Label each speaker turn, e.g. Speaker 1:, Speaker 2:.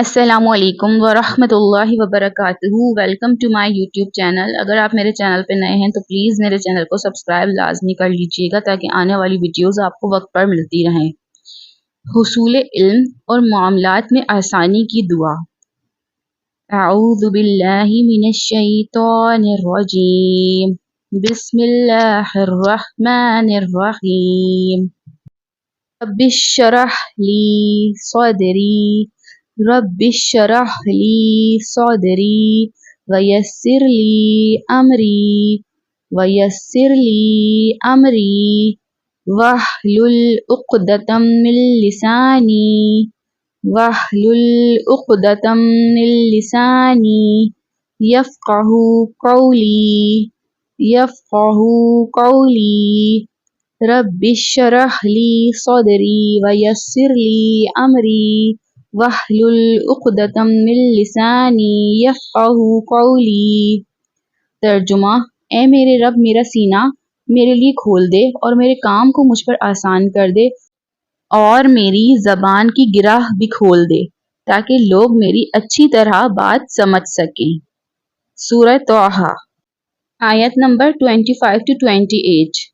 Speaker 1: السلام علیکم ورحمۃ اللہ وبرکاتہ. Welcome to my YouTube channel. اگر آپ میرے چینل پہ نئے ہیں تو پلیز میرے چینل کو سبسکرائب لازمی کر لیجیے گا تاکہ آنے والی ویڈیوز آپ کو وقت پر ملتی رہیں. حصول علم اور معاملات میں آسانی کی دعا. اعوذ باللہ من الشیطان الرجیم. بسم اللہ الرحمن الرحیم. رب اشرح لی صدری رب اشرح لی صدری ویسر لی امری واحلل عقدۃ من لسانی یفقہوا قولی. رب اشرح لی صدری ویسر لی امری واحلل عقدۃ من لسانی یفقہوا قولی. ترجمہ: اے میرے رب، میرا سینہ میرے لیے کھول دے اور میرے کام کو مجھ پر آسان کر دے اور میری زبان کی گرہ بھی کھول دے تاکہ لوگ میری اچھی طرح بات سمجھ سکیں. سورہ طٰہٰ، آیت نمبر 25 to 28.